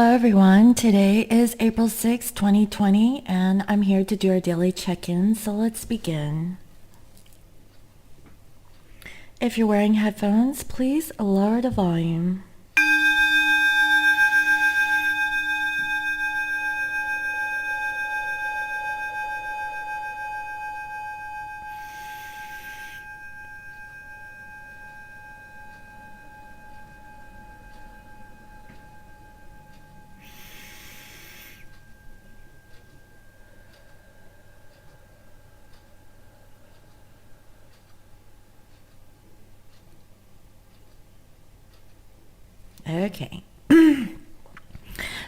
Hello everyone, today is April 6, 2020, and I'm here to do our daily check-in, so let's begin. If you're wearing headphones, please lower the volume. Okay.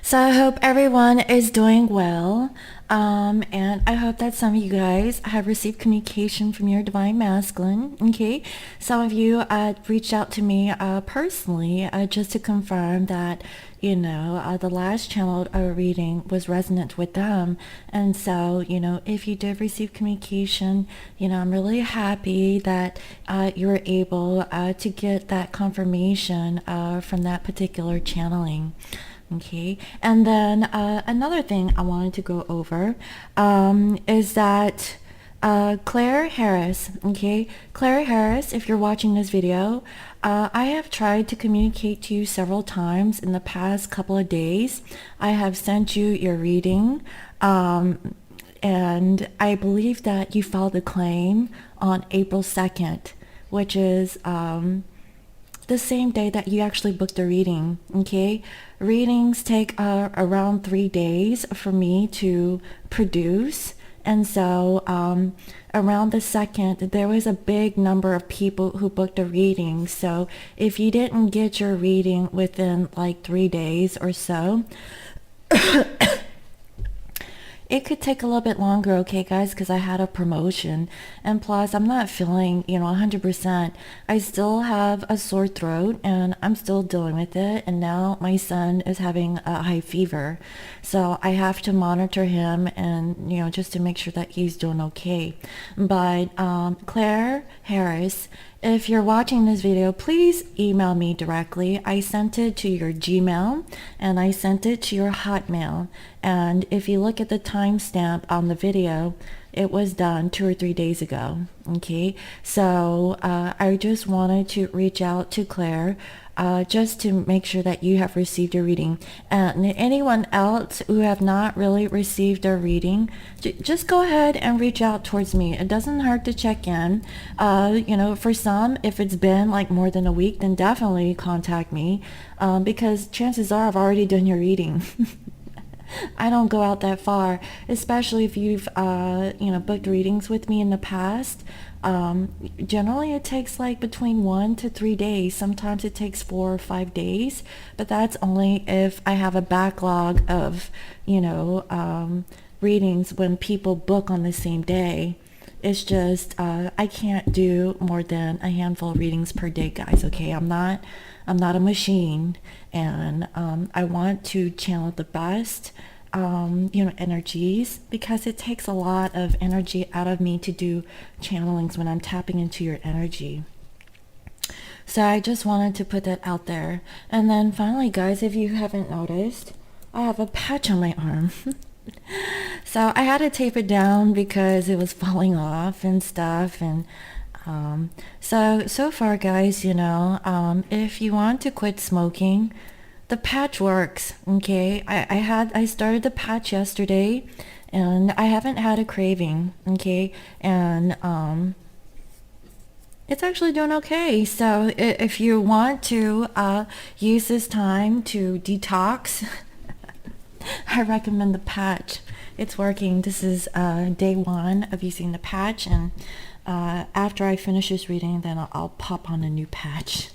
So I hope everyone is doing well, and I hope that some of you guys have received communication from your divine masculine. Okay, some of you reached out to me personally just to confirm that the last channel reading was resonant with them. And so if you did receive communication, I'm really happy that you were able to get that confirmation from that particular channeling. Okay, and then another thing I wanted to go over is that Claire Harris, okay, Claire Harris, if you're watching this video, I have tried to communicate to you several times in the past couple of days. I have sent you your reading, and I believe that you filed a claim on April 2nd, which is the same day that you actually booked a reading. Okay, readings take around 3 days for me to produce, and so around the 2nd there was a big number of people who booked a reading. So if you didn't get your reading within like 3 days or so, it could take a little bit longer, okay guys, because I had a promotion, and plus I'm not feeling 100%. I still have a sore throat and I'm still dealing with it, and now my son is having a high fever, so I have to monitor him and just to make sure that he's doing okay. But Claire Harris, if you're watching this video, please email me directly. I sent it to your Gmail and I sent it to your Hotmail. And if you look at the timestamp on the video, it was done 2 or 3 days ago. Okay, so I just wanted to reach out to Claire just to make sure that you have received your reading. And anyone else who have not really received their reading, just go ahead and reach out towards me. It doesn't hurt to check in. For some, if it's been like more than a week, then definitely contact me, because chances are I've already done your reading. I don't go out that far, especially if you've booked readings with me in the past. Generally it takes like between 1 to 3 days. Sometimes it takes 4 or 5 days, but that's only if I have a backlog of readings when people book on the same day. It's just I can't do more than a handful of readings per day, guys. Okay, I'm not a machine, and I want to channel the best energies, because it takes a lot of energy out of me to do channelings when I'm tapping into your energy. So I just wanted to put that out there. And then finally, guys, if you haven't noticed, I have a patch on my arm. So I had to tape it down because it was falling off and stuff. And so far, guys, if you want to quit smoking, the patch works. Okay, I started the patch yesterday and I haven't had a craving. Okay, and it's actually doing okay. So if you want to use this time to detox, I recommend the patch. It's working. This is day 1 of using the patch, and after I finish this reading, then I'll pop on a new patch.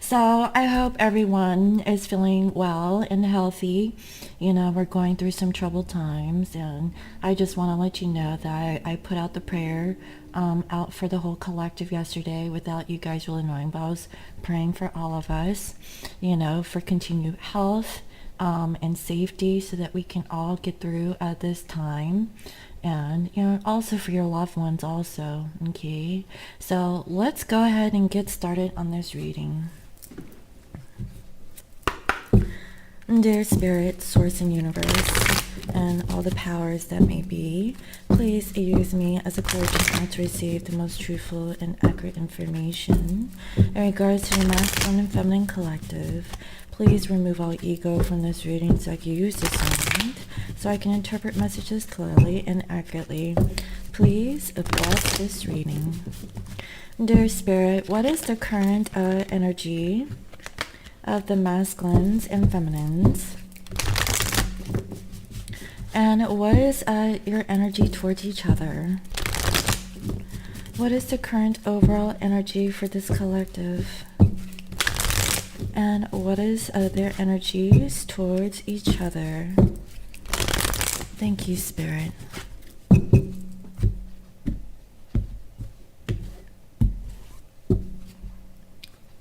So I hope everyone is feeling well and healthy. We're going through some troubled times, and I just want to let you know that I put out the prayer out for the whole collective yesterday without you guys really knowing, but I was praying for all of us, for continued health and safety, so that we can all get through this time, and also for your loved ones also. Okay, so let's go ahead and get started on this reading. Dear Spirit, Source, and Universe, and all the powers that may be, please use me as a coordinator to receive the most truthful and accurate information in regards to the masculine and feminine collective. Please remove all ego from this reading so I can use discernment, so I can interpret messages clearly and accurately. Please bless this reading. Dear Spirit, what is the current energy of the masculines and feminines? And what is your energy towards each other? What is the current overall energy for this collective? And what is their energies towards each other? Thank you, Spirit.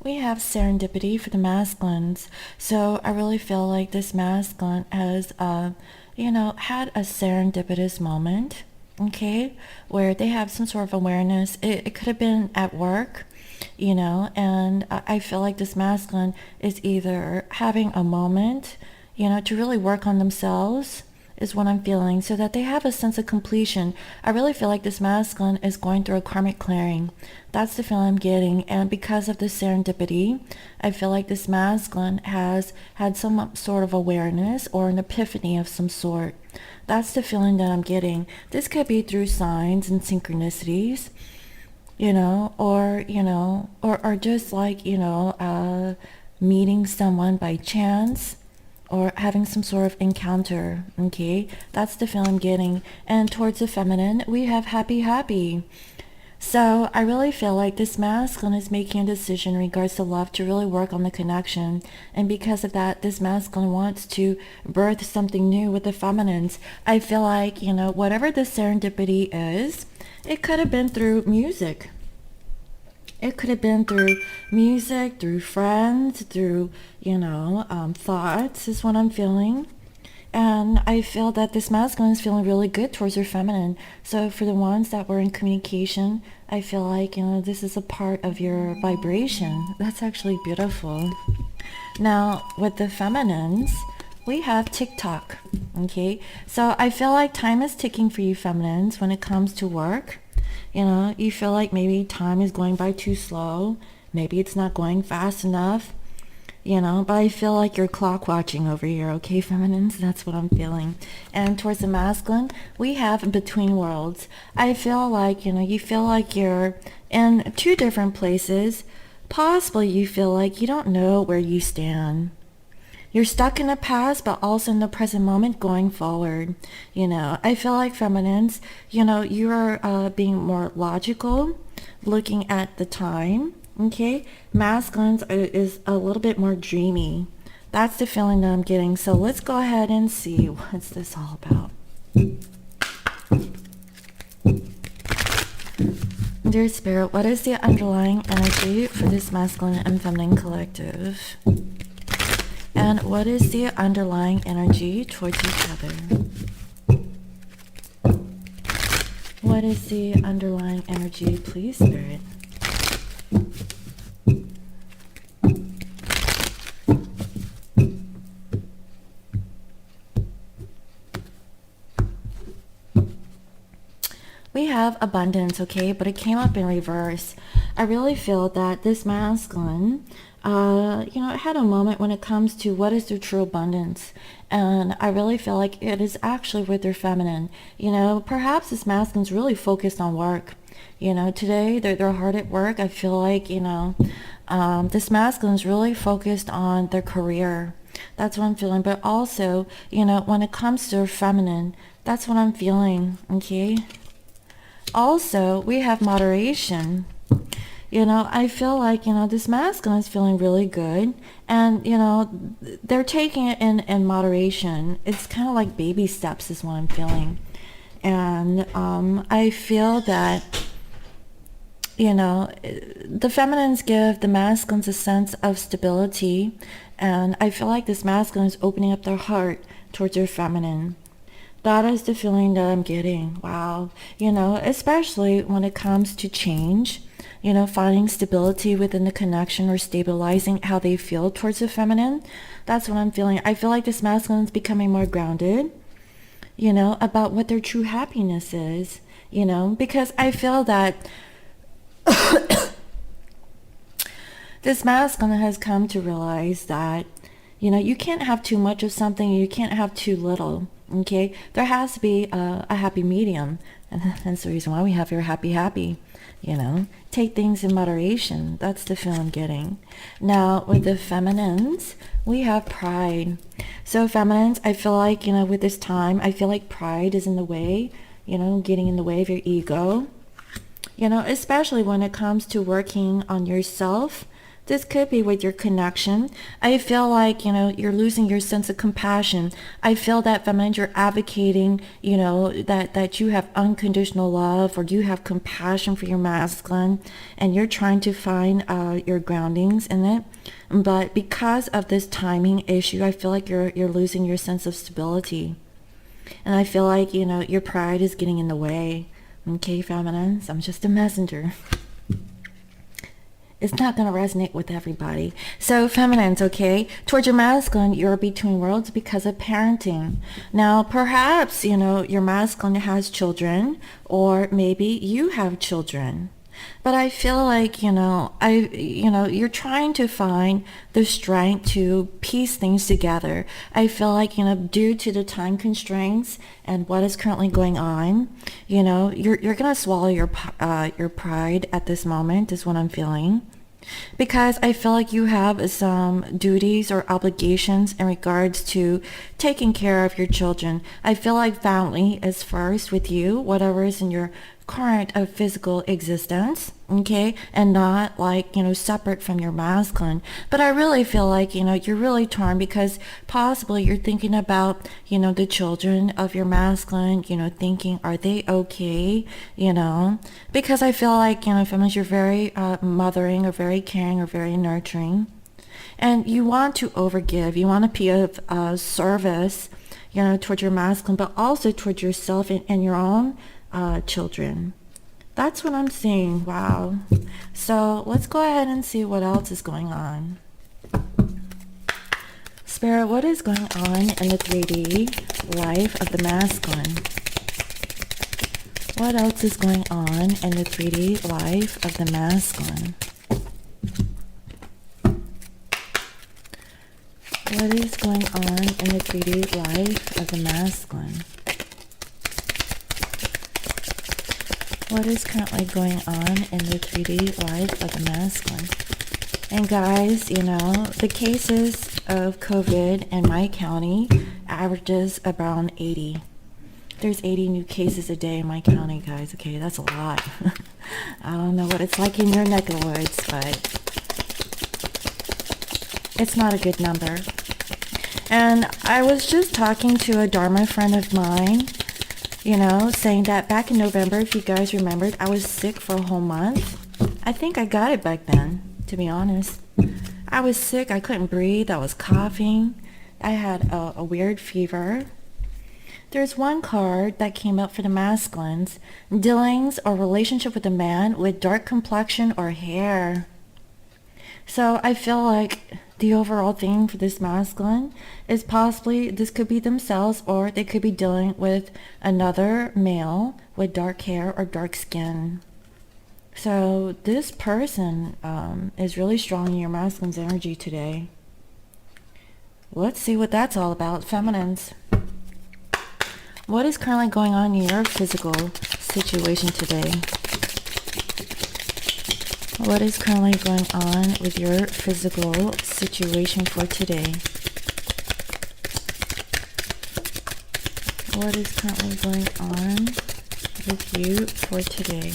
We have serendipity for the masculines. So I really feel like this masculine has, had a serendipitous moment, okay, where they have some sort of awareness. It could have been at work, and I feel like this masculine is either having a moment, to really work on themselves, is what I'm feeling, so that they have a sense of completion. I really feel like this masculine is going through a karmic clearing. That's the feeling I'm getting. And because of the serendipity, I feel like this masculine has had some sort of awareness or an epiphany of some sort. That's the feeling that I'm getting. This could be through signs and synchronicities, or just like, meeting someone by chance, or having some sort of encounter, okay? That's the feeling I'm getting. And towards the feminine, we have happy. So I really feel like this masculine is making a decision in regards to love to really work on the connection. And because of that, this masculine wants to birth something new with the feminines. I feel like, whatever the serendipity is, it could have been through music. It could have been through music, through friends, through, thoughts is what I'm feeling. And I feel that this masculine is feeling really good towards their feminine. So for the ones that were in communication, I feel like, this is a part of your vibration. That's actually beautiful. Now, with the feminines, we have TikTok, okay? So I feel like time is ticking for you feminines when it comes to work. You feel like maybe time is going by too slow. Maybe it's not going fast enough, but I feel like you're clock watching over here, okay, feminines? That's what I'm feeling. And towards the masculine, we have between worlds. I feel like, you feel like you're in two different places. Possibly you feel like you don't know where you stand. You're stuck in the past, but also in the present moment going forward. I feel like feminines, you are being more logical, looking at the time, okay? Masculines is a little bit more dreamy. That's the feeling that I'm getting. So let's go ahead and see what's this all about. Dear Spirit, what is the underlying energy for this masculine and feminine collective? And what is the underlying energy towards each other? What is the underlying energy, please, Spirit? We have abundance, okay, but it came up in reverse. I really feel that this masculine, it had a moment when it comes to what is their true abundance. And I really feel like it is actually with their feminine. Perhaps this masculine's really focused on work. Today they're hard at work. I feel like, this masculine's really focused on their career. That's what I'm feeling. But also, when it comes to their feminine, that's what I'm feeling, okay? Also, we have moderation. I feel like, this masculine is feeling really good. And, they're taking it in moderation. It's kind of like baby steps is what I'm feeling. And I feel that, the feminines give the masculines a sense of stability. And I feel like this masculine is opening up their heart towards their feminine. That is the feeling that I'm getting. Wow. You know, especially when it comes to change, you know, finding stability within the connection or stabilizing how they feel towards the feminine. That's what I'm feeling. I feel like this masculine is becoming more grounded, you know, about what their true happiness is, you know, because I feel that this masculine has come to realize that, you know, you can't have too much of something, you can't have too little, okay? There has to be a happy medium, and that's the reason why we have your happy, you know? Take things in moderation. That's the feel I'm getting. Now, with the feminines, we have pride. So feminines, I feel like, you know, with this time, I feel like pride is in the way, you know, getting in the way of your ego. You know, especially when it comes to working on yourself. This could be with your connection. I feel like, you know, you're losing your sense of compassion. I feel that feminine, you're advocating, you know, that you have unconditional love or you have compassion for your masculine and you're trying to find your groundings in it. But because of this timing issue, I feel like you're losing your sense of stability. And I feel like, you know, your pride is getting in the way. Okay, feminines, I'm just a messenger. It's not going to resonate with everybody. So feminines, okay, towards your masculine, you're between worlds because of parenting. Now, perhaps, you know, your masculine has children, or maybe you have children. But I feel like, you know, you're trying to find the strength to piece things together. I feel like, you know, due to the time constraints and what is currently going on, you know, you're going to swallow your pride at this moment is what I'm feeling. Because I feel like you have some duties or obligations in regards to taking care of your children. I feel like family is first with you, whatever is in your current physical existence, okay, and not like, you know, separate from your masculine. But I really feel like, you know, you're really torn because possibly you're thinking about, you know, the children of your masculine, you know, thinking, are they okay, you know, because I feel like, you know, feminines, you're very mothering or very caring or very nurturing, and you want to overgive, you want to be of service, you know, towards your masculine, but also towards yourself and your own children. That's what I'm seeing. Wow. So let's go ahead and see what else is going on. Spirit, what is going on in the 3D life of the masculine? What else is going on in the 3D life of the masculine? What is going on in the 3D life of the masculine? What is currently going on in the 3D life of the masculine? And guys, you know, the cases of COVID in my county averages around 80. There's 80 new cases a day in my county, guys. Okay, that's a lot. I don't know what it's like in your neck of the woods, but it's not a good number. And I was just talking to a Dharma friend of mine, you know, saying that back in November, if you guys remembered, I was sick for a whole month. I think I got it back then, to be honest. I was sick. I couldn't breathe. I was coughing. I had a weird fever. There's one card that came up for the masculines. Dealings or relationship with a man with dark complexion or hair. So I feel like the overall theme for this masculine is possibly this could be themselves, or they could be dealing with another male with dark hair or dark skin. So this person is really strong in your masculine's energy today. Let's see what that's all about. Feminines, what is currently going on in your physical situation today? What is currently going on with your physical situation for today? What is currently going on with you for today?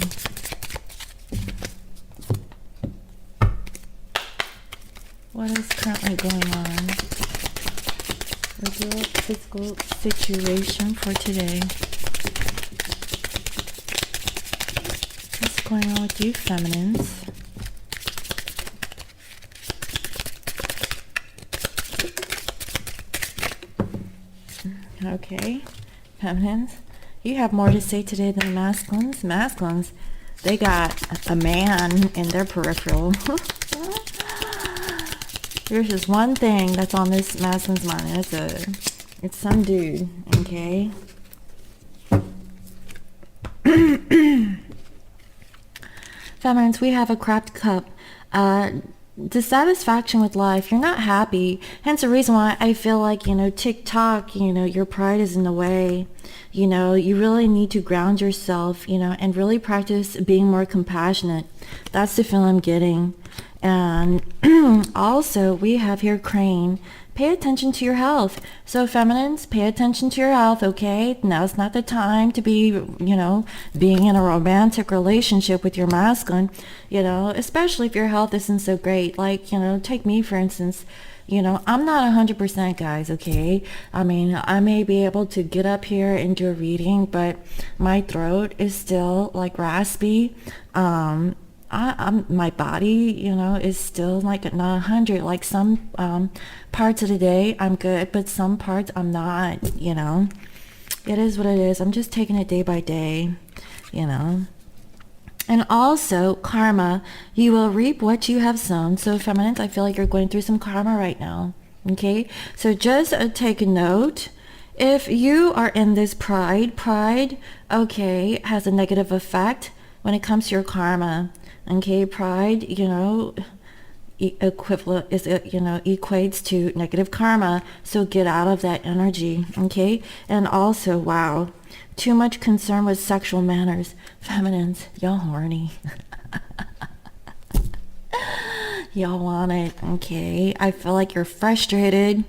What is currently going on with your physical situation for today? What's going on with you, feminines? Okay, Feminines, you have more to say today than masculines. Masculines, they got a man in their peripheral. There's just one thing that's on this masculine's mind, and it's some dude, okay? Feminines, we have a cracked cup. Dissatisfaction with life. You're not happy. Hence the reason why I feel like, TikTok, your pride is in the way. You really need to ground yourself, and really practice being more compassionate. That's the feel I'm getting. And also we have here crane. Pay attention to your health. So feminines, pay attention to your health, okay? Now's not the time to be, being in a romantic relationship with your masculine, especially if your health isn't so great. Like, take me for instance. I'm not 100% guys, okay? I mean, I may be able to get up here and do a reading, but my throat is still like raspy. My body, is still like at not 100. Like some parts of the day I'm good, but some parts I'm not, It is what it is. I'm just taking it day by day, And also, karma, you will reap what you have sown. So feminines, I feel like you're going through some karma right now, okay? So just take a note. If you are in this pride, okay, has a negative effect when it comes to your karma. Okay, pride, equivalent is, equates to negative karma. So get out of that energy, okay? And also, wow, too much concern with sexual manners. Feminines, y'all horny. Y'all want it, okay? I feel like you're frustrated.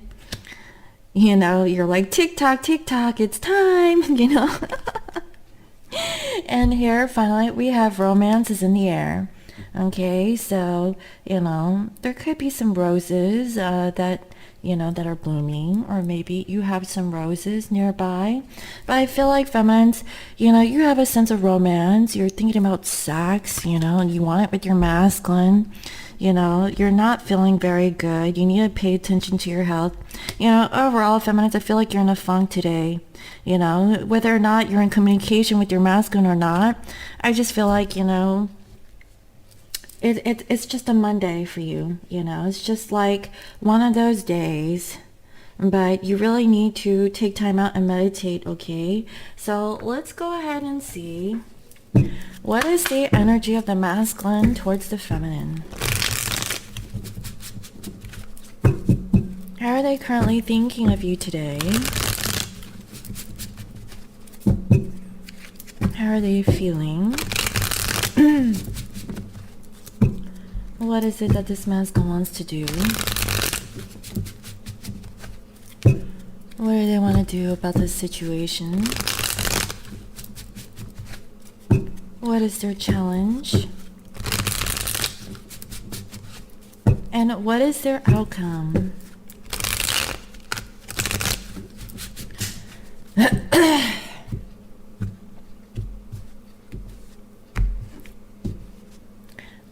You're like, TikTok, it's time, And here, finally, we have romance is in the air. Okay, so, there could be some roses that are blooming, or maybe you have some roses nearby. But I feel like feminines, you have a sense of romance. You're thinking about sex, and you want it with your masculine. You're not feeling very good. You need to pay attention to your health. Overall, feminines, I feel like you're in a funk today. Whether or not you're in communication with your masculine or not, I just feel like, it's just a Monday for you. It's just like one of those days. But you really need to take time out and meditate, okay? So let's go ahead and see. What is the energy of the masculine towards the feminine? How are they currently thinking of you today? How are they feeling? What is it that this masculine wants to do? What do they want to do about this situation? What is their challenge? And what is their outcome?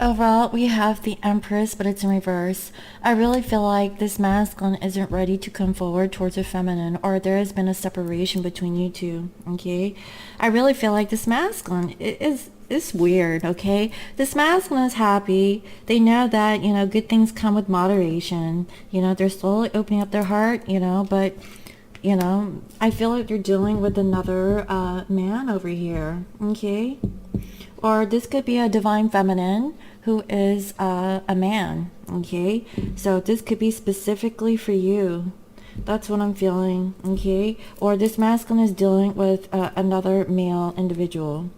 Overall, we have the Empress, but it's in reverse. I really feel like this masculine isn't ready to come forward towards a feminine, or there has been a separation between you two, okay? I really feel like this masculine is weird, okay? This masculine is happy. They know that, good things come with moderation. They're slowly opening up their heart, but, I feel like you're dealing with another man over here, okay? Or this could be a divine feminine who is a man, okay? So this could be specifically for you. That's what I'm feeling, okay? Or this masculine is dealing with another male individual.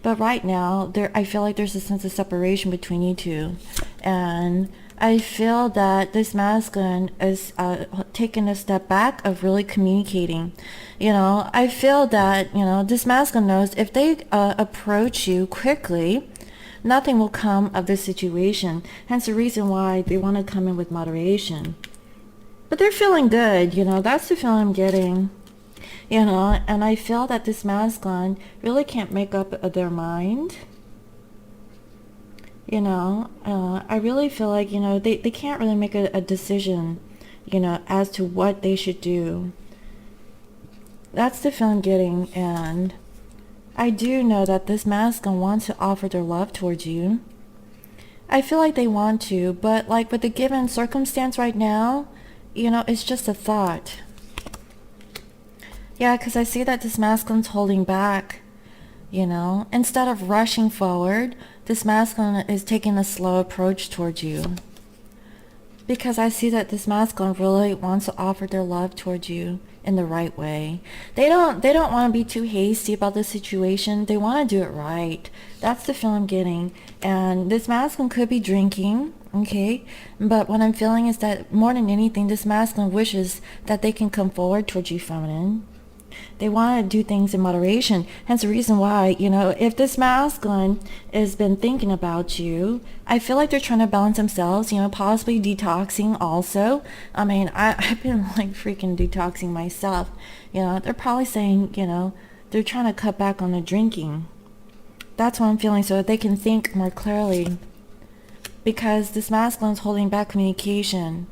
But right now, I feel like there's a sense of separation between you two. And I feel that this masculine is taking a step back of really communicating. I feel that, this masculine knows if they approach you quickly, nothing will come of this situation. Hence the reason why they want to come in with moderation. But they're feeling good, that's the feeling I'm getting. And I feel that this masculine really can't make up their mind. I really feel like, they can't really make a decision, as to what they should do. That's the feeling I'm getting. And I do know that this masculine wants to offer their love towards you. I feel like they want to, but like with the given circumstance right now, it's just a thought. Yeah, because I see that this masculine's holding back. Instead of rushing forward, this masculine is taking a slow approach towards you. Because I see that this masculine really wants to offer their love towards you in the right way. They don't want to be too hasty about the situation. They want to do it right. That's the feeling I'm getting. And this masculine could be drinking, okay? But what I'm feeling is that more than anything, this masculine wishes that they can come forward towards you, feminine. They want to do things in moderation. Hence the reason why, if this masculine has been thinking about you, I feel like they're trying to balance themselves, possibly detoxing also. I mean, I've been like freaking detoxing myself. They're probably saying, they're trying to cut back on the drinking. That's what I'm feeling, so that they can think more clearly. Because this masculine is holding back communication,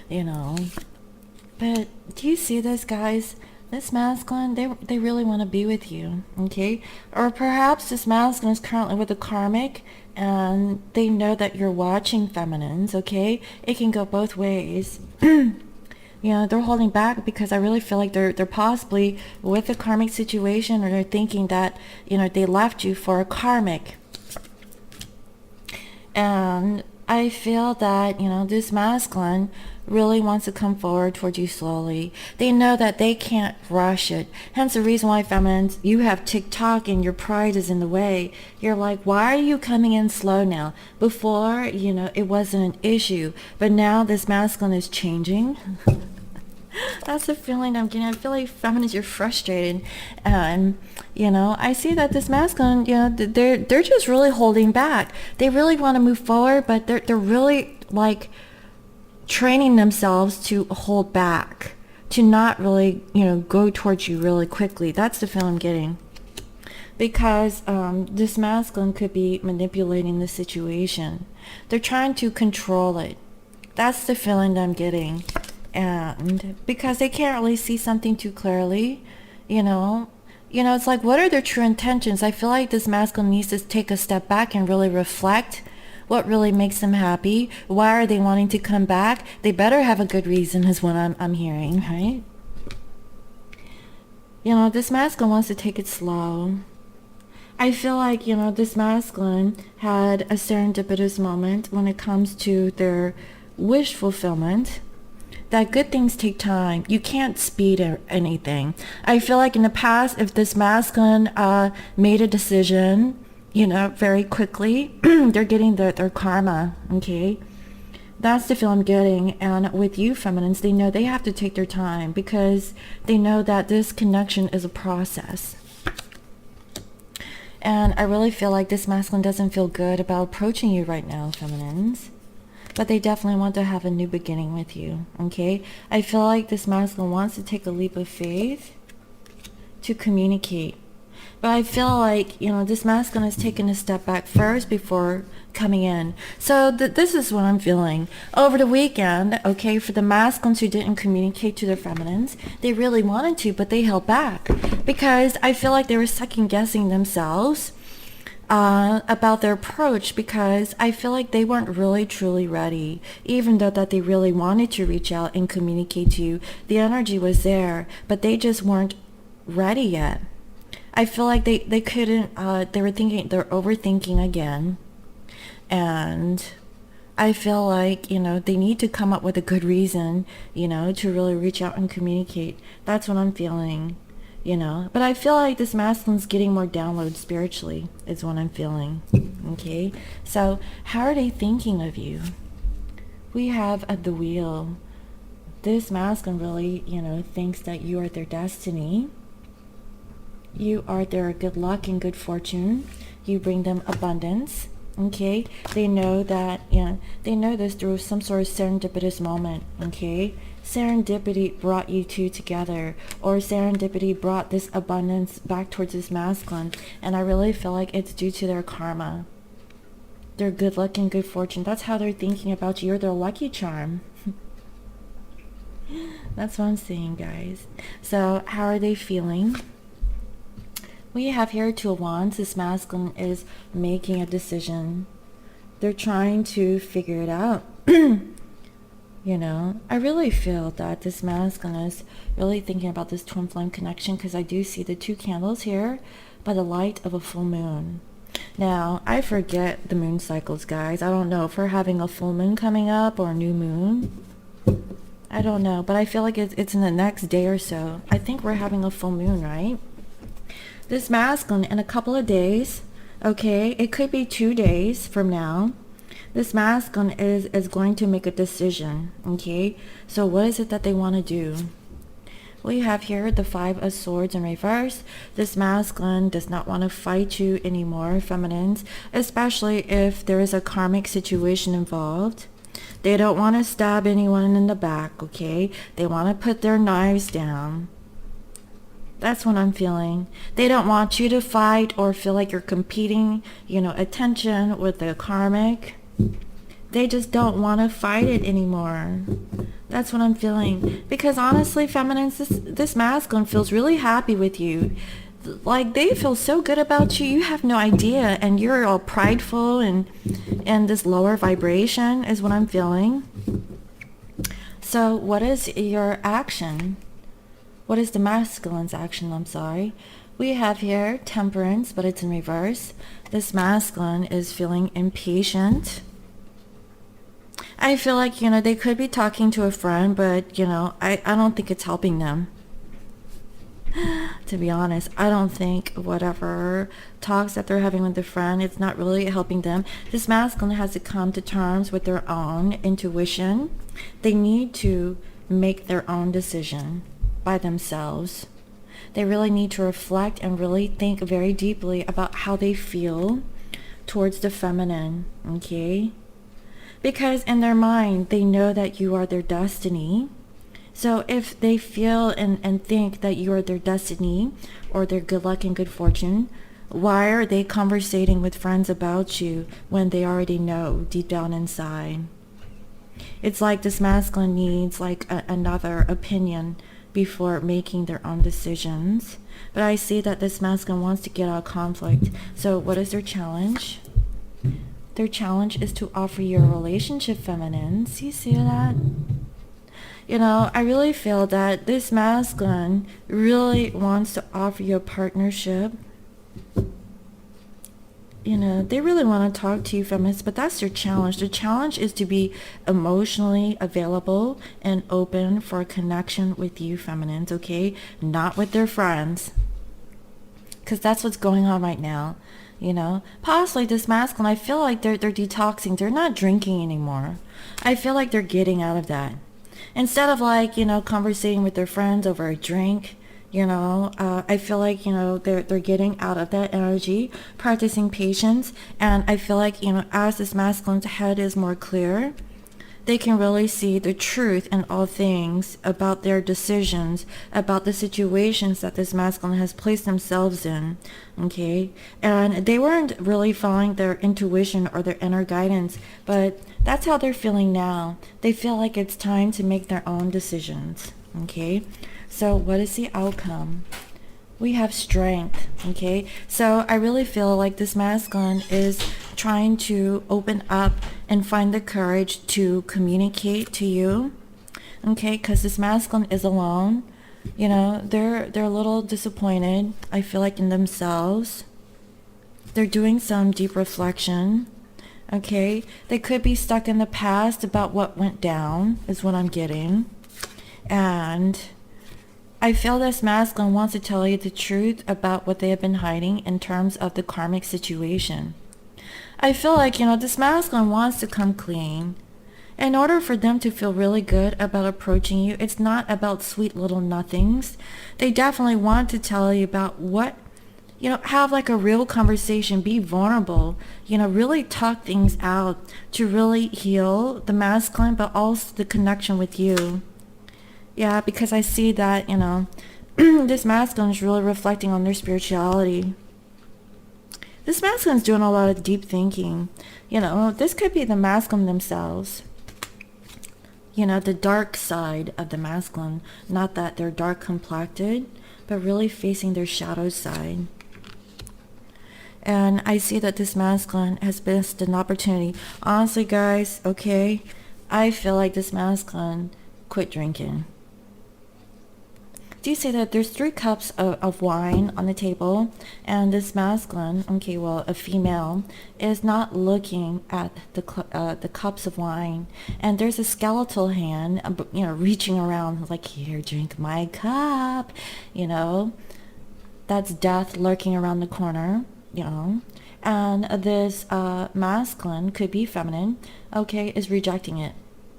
But do you see this, guys? This masculine, they really want to be with you, okay? Or perhaps this masculine is currently with a karmic and they know that you're watching, feminines, okay? It can go both ways. They're holding back because I really feel like they're possibly with a karmic situation, or they're thinking that, they left you for a karmic. And I feel that, this masculine really wants to come forward towards you slowly. They know that they can't rush it. Hence the reason why, feminines, you have TikTok and your pride is in the way. You're like, why are you coming in slow now? Before, it wasn't an issue. But now this masculine is changing. That's the feeling I'm getting. I feel like, feminines, you're frustrated. And, I see that this masculine, they're just really holding back. They really want to move forward, but they're really, like, training themselves to hold back, to not really, go towards you really quickly. That's the feeling I'm getting. Because this masculine could be manipulating the situation. They're trying to control it. That's the feeling that I'm getting. And because they can't really see something too clearly, it's like, what are their true intentions? I feel like this masculine needs to take a step back and really reflect what really makes them happy. Why are they wanting to come back? They better have a good reason, is what I'm hearing, right? This masculine wants to take it slow. I feel like, this masculine had a serendipitous moment when it comes to their wish fulfillment. That good things take time. You can't speed anything. I feel like in the past, if this masculine made a decision, very quickly, they're getting their karma, okay? That's the feel I'm getting. And with you, feminines, they know they have to take their time because they know that this connection is a process. And I really feel like this masculine doesn't feel good about approaching you right now, feminines. But they definitely want to have a new beginning with you, okay? I feel like this masculine wants to take a leap of faith to communicate. But I feel like, this masculine has taken a step back first before coming in. So this is what I'm feeling. Over the weekend, okay, for the masculines who didn't communicate to their feminines, they really wanted to, but they held back. Because I feel like they were second guessing themselves about their approach, because I feel like they weren't really truly ready. Even though that they really wanted to reach out and communicate to you, the energy was there, but they just weren't ready yet. I feel like they couldn't, they were they're overthinking again. And I feel like, they need to come up with a good reason, to really reach out and communicate. That's what I'm feeling, But I feel like this masculine's getting more downloads spiritually, is what I'm feeling, okay? So how are they thinking of you? We have at the wheel. This masculine really, thinks that you are their destiny. You are their good luck and good fortune. You bring them abundance. Okay, they know that, they know this through some sort of serendipitous moment. Okay, serendipity brought you two together, or serendipity brought this abundance back towards this masculine. And I really feel like it's due to their karma, their good luck and good fortune. That's how they're thinking about you. You're their lucky charm. That's what I'm saying, guys. So how are they feeling? We have here Two of Wands. This masculine is making a decision. They're trying to figure it out. You know, I really feel that this masculine is really thinking about this twin flame connection, because I do see the two candles here by the light of a full moon. Now, I forget the moon cycles, guys. I don't know if we're having a full moon coming up or a new moon. I don't know, but I feel like it's in the next day or so. I think we're having a full moon, right? This masculine in a couple of days, okay, it could be 2 days from now, this masculine is going to make a decision, okay? So what is it that they want to do? We have here the Five of Swords in reverse. This masculine does not want to fight you anymore, feminines, especially if there is a karmic situation involved. They don't want to stab anyone in the back, okay? They want to put their knives down. That's what I'm feeling. They don't want you to fight or feel like you're competing, you know, attention with the karmic. They just don't want to fight it anymore. That's what I'm feeling. Because honestly, feminines, this masculine feels really happy with you. Like, they feel so good about you, you have no idea. And you're all prideful and this lower vibration is what I'm feeling. So what is your action? What is the masculine's action? I'm sorry. We have here Temperance, but it's in reverse. This masculine is feeling impatient. I feel like, you know, they could be talking to a friend, but, you know, I don't think it's helping them. To be honest, I don't think whatever talks that they're having with a friend, it's not really helping them. This masculine has to come to terms with their own intuition. They need to make their own decision by themselves. They really need to reflect and really think very deeply about how they feel towards the feminine, okay? Because in their mind, they know that you are their destiny. So if they feel and think that you are their destiny or their good luck and good fortune, why are they conversating with friends about you when they already know deep down inside? It's like this masculine needs like another opinion before making their own decisions. But I see that this masculine wants to get out of conflict. So what is their challenge? Their challenge is to offer you a relationship, feminines. You see that? You know, I really feel that this masculine really wants to offer you a partnership. You know, they really want to talk to you, feminists, but that's their challenge. Their challenge is to be emotionally available and open for a connection with you, feminines, okay? Not with their friends. Because that's what's going on right now. You know, possibly this masculine, I feel like they're detoxing. They're not drinking anymore. I feel like they're getting out of that. Instead of like, you know, conversating with their friends over a drink, you know, I feel like, you know, they're getting out of that energy, practicing patience. And I feel like, you know, as this masculine's head is more clear, they can really see the truth in all things about their decisions, about the situations that this masculine has placed themselves in, okay? And they weren't really following their intuition or their inner guidance, but that's how they're feeling now. They feel like it's time to make their own decisions, okay? So what is the outcome? We have Strength, okay? So I really feel like this masculine is trying to open up and find the courage to communicate to you, okay? Because this masculine is alone. You know, they're a little disappointed, I feel like, in themselves. They're doing some deep reflection, okay? They could be stuck in the past about what went down, is what I'm getting. And I feel this masculine wants to tell you the truth about what they have been hiding in terms of the karmic situation. I feel like, you know, this masculine wants to come clean. In order for them to feel really good about approaching you, it's not about sweet little nothings. They definitely want to tell you about what, you know, have like a real conversation, be vulnerable, you know, really talk things out to really heal the masculine, but also the connection with you. Yeah, because I see that, you know, this masculine is really reflecting on their spirituality. This masculine is doing a lot of deep thinking. You know, this could be the masculine themselves. you know, the dark side of the masculine. Not that they're dark complected, but really facing their shadow side. And I see that this masculine has missed an opportunity. Honestly, guys, okay, I feel like this masculine quit drinking. Do you see that there's 3 cups of wine on the table, and this masculine, okay, well, a female, is not looking at the cups of wine, and there's a skeletal hand, you know, reaching around like, here, drink my cup, you know. That's death lurking around the corner, you know. And this masculine, could be feminine, okay, is rejecting it,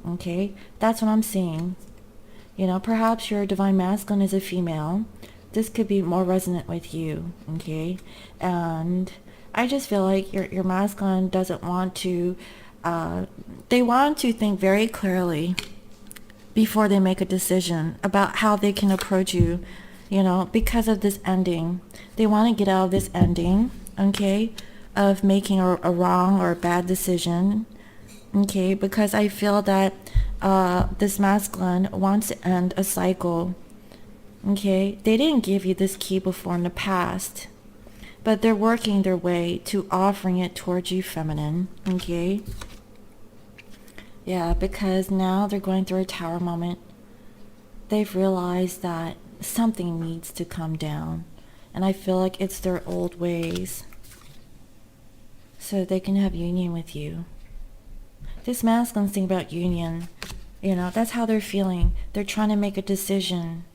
okay. That's what I'm seeing. You know, perhaps your divine masculine is a female. This could be more resonant with you, okay? And I just feel like your masculine doesn't want to, they want to think very clearly before they make a decision about how they can approach you, you know, because of this ending. They want to get out of this ending, okay, of making a wrong or a bad decision, okay, because I feel that this masculine wants to end a cycle, okay. They didn't give you this key before in the past, but they're working their way to offering it towards you, feminine, okay. Yeah, because now they're going through a tower moment. They've realized that something needs to come down, and I feel like it's their old ways, so they can have union with you. This masculine's thinking about union. You know, that's how they're feeling. They're trying to make a decision.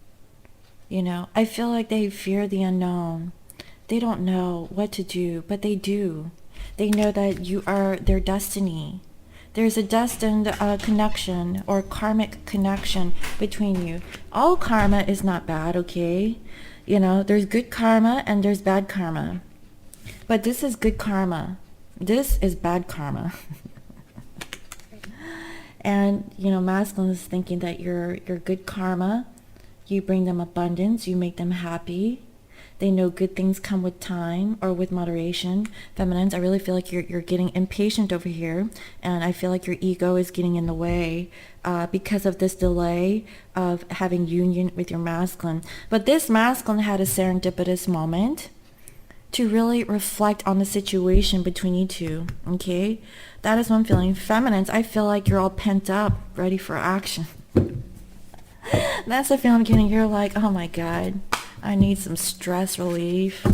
You know, I feel like they fear the unknown. They don't know what to do, but they do. They know that you are their destiny. There's a destined connection or karmic connection between you. All karma is not bad, okay? You know, there's good karma and there's bad karma. But this is good karma. This is bad karma. And, you know, masculine is thinking that you're good karma. You bring them abundance. You make them happy. They know good things come with time or with moderation. Feminines, I really feel like you're getting impatient over here. And I feel like your ego is getting in the way because of this delay of having union with your masculine. But this masculine had a serendipitous moment to really reflect on the situation between you two, okay? That is what I'm feeling. Feminines, I feel like you're all pent up, ready for action. That's the feeling I'm getting. You're like, oh my God, I need some stress relief.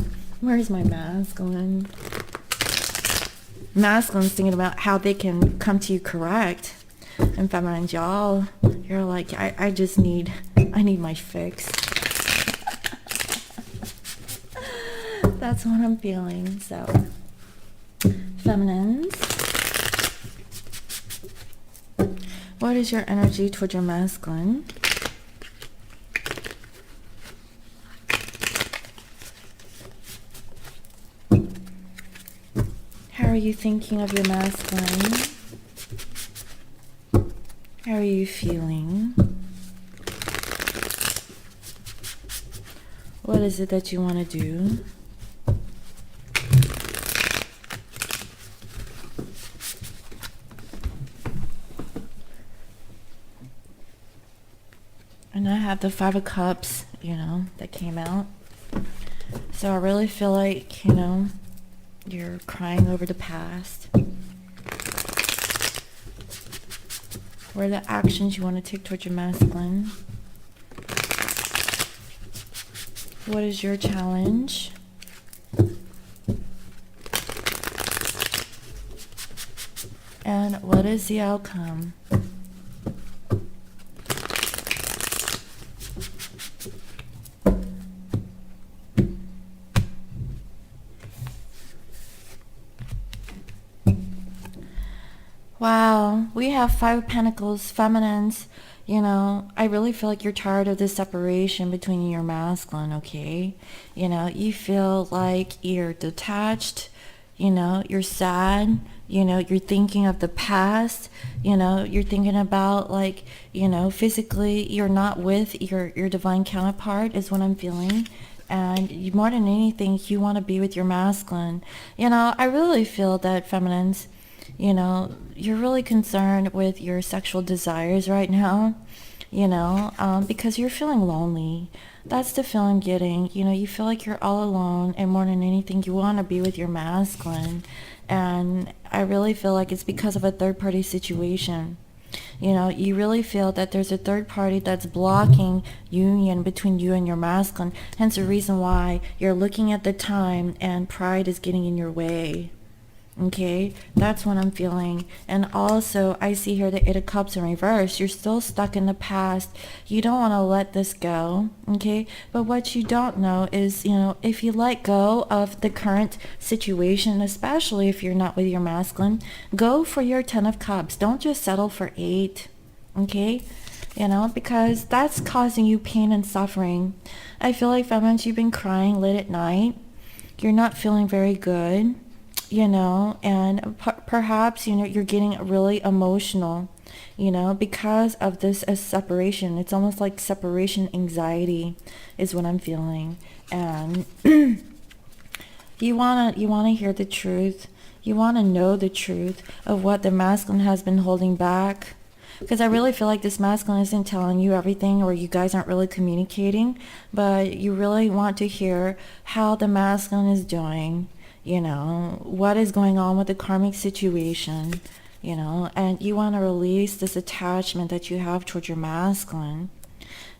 Where's my masculine? Masculine's thinking about how they can come to you correct. And feminines, y'all, you're like, I need my fix. That's what I'm feeling. So, feminines, what is your energy towards your masculine? How are you thinking of your masculine? How are you feeling? What is it that you want to do? And I have the 5 of Cups, you know, that came out. So I really feel like, you know, you're crying over the past. What are the actions you want to take towards your masculine? What is your challenge? And what is the outcome? Wow, we have 5 of Pentacles, feminines. You know, I really feel like you're tired of this separation between you and your masculine, okay? You know, you feel like you're detached, you know, you're sad, you know, you're thinking of the past, you know, you're thinking about like, you know, physically you're not with your divine counterpart is what I'm feeling. And you, more than anything, you want to be with your masculine. You know, I really feel that feminines, You're really concerned with your sexual desires right now, because you're feeling lonely. That's the feeling I'm getting. You feel like you're all alone, and more than anything, you want to be with your masculine. And I really feel like it's because of a third party situation. You really feel that there's a third party that's blocking union between you and your masculine. Hence the reason why you're looking at the time and pride is getting in your way. Okay, that's what I'm feeling. And also, I see here the Eight of Cups in reverse. You're still stuck in the past. You don't want to let this go. Okay, but what you don't know is, if you let go of the current situation, especially if you're not with your masculine, go for your Ten of Cups. Don't just settle for 8. Okay, because that's causing you pain and suffering. I feel like, feminines, you've been crying late at night. You're not feeling very good. And perhaps, you're getting really emotional, because of this separation. It's almost like separation anxiety is what I'm feeling. And you want to hear the truth. You want to know the truth of what the masculine has been holding back. Because I really feel like this masculine isn't telling you everything, or you guys aren't really communicating, but you really want to hear how the masculine is doing. What is going on with the karmic situation, and you want to release this attachment that you have towards your masculine.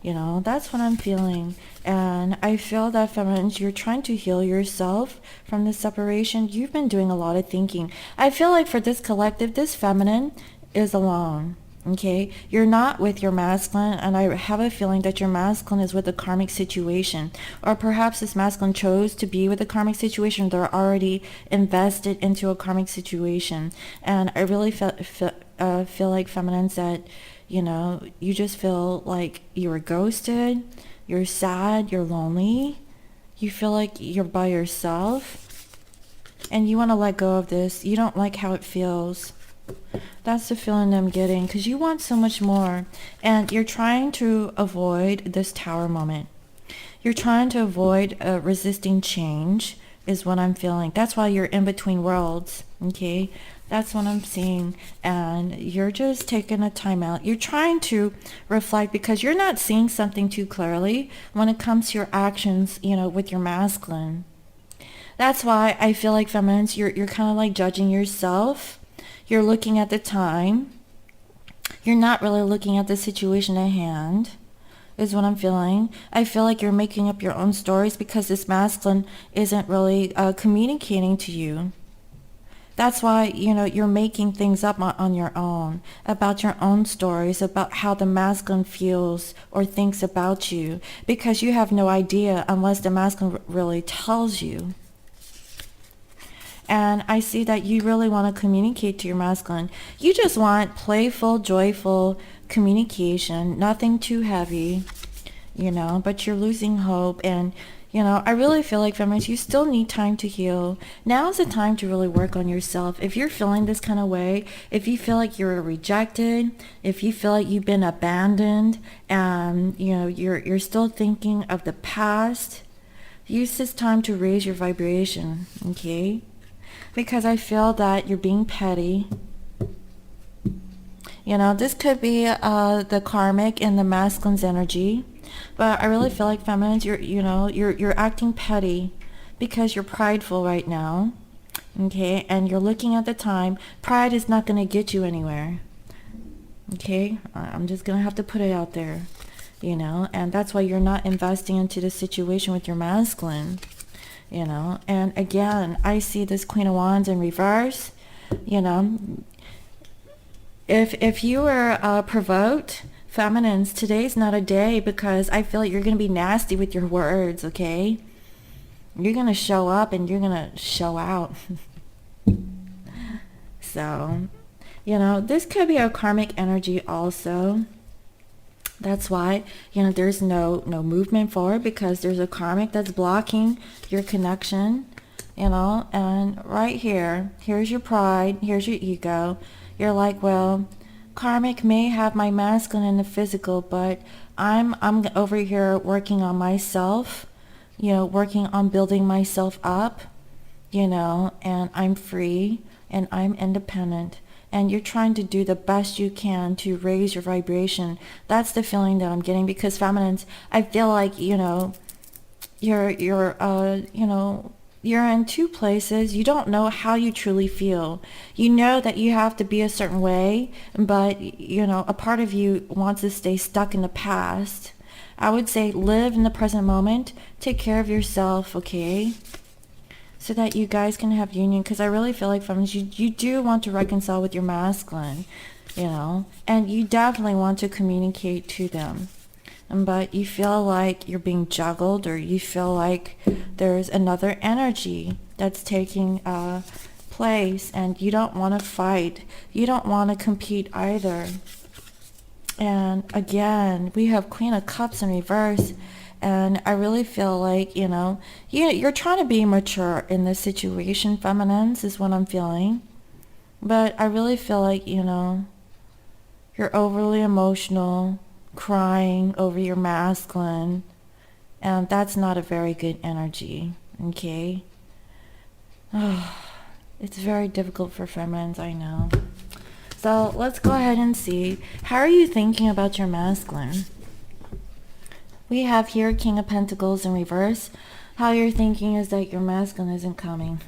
That's what I'm feeling. And I feel that, feminines, you're trying to heal yourself from this separation. You've been doing a lot of thinking. I feel like for this collective, this feminine is alone. Okay, you're not with your masculine, and I have a feeling that your masculine is with a karmic situation, or perhaps this masculine chose to be with a karmic situation. They're already invested into a karmic situation, and I really feel like, feminines, that you just feel like you were ghosted, you're sad, you're lonely, you feel like you're by yourself, and you want to let go of this. You don't like how it feels. That's the feeling I'm getting, because you want so much more, and you're trying to avoid this tower moment. You're trying to avoid resisting change is what I'm feeling. That's why you're in between worlds. Okay, that's what I'm seeing. And you're just taking a time out. You're trying to reflect, because you're not seeing something too clearly when it comes to your actions, with your masculine. That's why I feel like, feminines, you're kind of like judging yourself. You're looking at the time. You're not really looking at the situation at hand, is what I'm feeling. I feel like you're making up your own stories, because this masculine isn't really communicating to you. That's why, you're making things up on your own, about your own stories, about how the masculine feels or thinks about you, because you have no idea unless the masculine really tells you. And I see that you really want to communicate to your masculine. You just want playful, joyful communication, nothing too heavy, but you're losing hope. And, I really feel like, feminines, you still need time to heal. Now's the time to really work on yourself. If you're feeling this kind of way, if you feel like you're rejected, if you feel like you've been abandoned, and, you're still thinking of the past, use this time to raise your vibration, okay? Because I feel that you're being petty. This could be the karmic and the masculine's energy, but I really feel like, feminines, you're acting petty because you're prideful right now. Okay, and you're looking at the time. Pride is not going to get you anywhere. Okay, I'm just going to have to put it out there. And that's why you're not investing into the situation with your masculine. And again, I see this Queen of Wands in reverse. If you were provoked, feminines, today's not a day, because I feel like you're going to be nasty with your words, okay? You're going to show up and you're going to show out. So, this could be a karmic energy also. That's why, there's no movement forward, because there's a karmic that's blocking your connection, and right here's your pride, here's your ego. You're like, well, karmic may have my masculine in the physical, but I'm over here working on myself, working on building myself up, and I'm free and I'm independent. And you're trying to do the best you can to raise your vibration. That's the feeling that I'm getting, because feminines, I feel like, you're in two places. You don't know how you truly feel. You know that you have to be a certain way, but, a part of you wants to stay stuck in the past. I would say live in the present moment. Take care of yourself, okay? So that you guys can have union, because I really feel like feminines, you do want to reconcile with your masculine, and you definitely want to communicate to them. But you feel like you're being juggled, or you feel like there's another energy that's taking place, and you don't want to fight. You don't want to compete either. And again, we have Queen of Cups in reverse. And I really feel like, you're trying to be mature in this situation, feminines, is what I'm feeling. But I really feel like, you're overly emotional, crying over your masculine. And that's not a very good energy, okay? Oh, it's very difficult for feminines, I know. So let's go ahead and see. How are you thinking about your masculine? We have here King of Pentacles in reverse. How you're thinking is that your masculine isn't coming.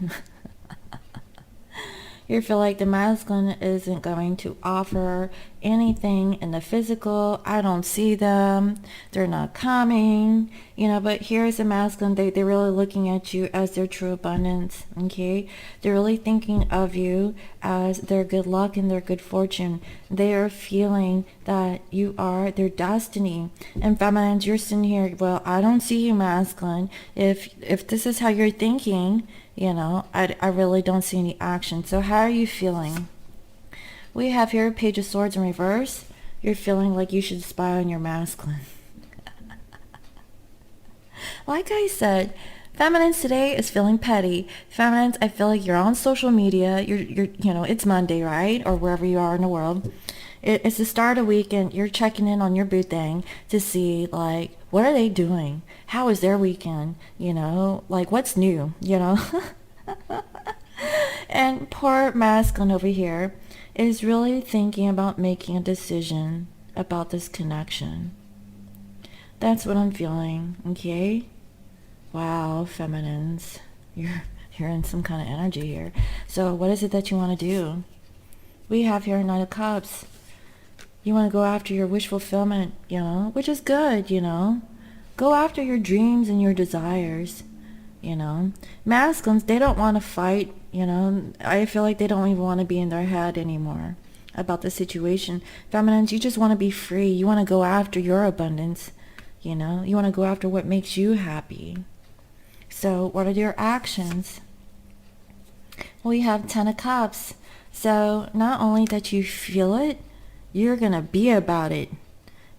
You feel like the masculine isn't going to offer anything in the physical. I don't see them. They're not coming. But here's the masculine. They're really looking at you as their true abundance. Okay? They're really thinking of you as their good luck and their good fortune. They are feeling that you are their destiny. And feminines, you're sitting here, well, I don't see you, masculine. If this is how you're thinking, I really don't see any action. So how are you feeling? We have here Page of Swords in reverse. You're feeling like you should spy on your masculine. Like I said, feminines today is feeling petty. Feminines, I feel like you're on social media. You're it's Monday, right? Or wherever you are in the world. It's the start of the weekend. You're checking in on your boo thing to see, like, what are they doing? How is their weekend? Like, what's new? And poor masculine over here is really thinking about making a decision about this connection. That's what I'm feeling, okay? Wow, feminines. You're in some kind of energy here. So what is it that you want to do? We have here Knight of Cups. You want to go after your wish fulfillment, which is good, Go after your dreams and your desires, Masculines, they don't want to fight, I feel like they don't even want to be in their head anymore about the situation. Feminines, you just want to be free. You want to go after your abundance, you want to go after what makes you happy. So what are your actions? We have Ten of Cups. So not only that you feel it, you're going to be about it.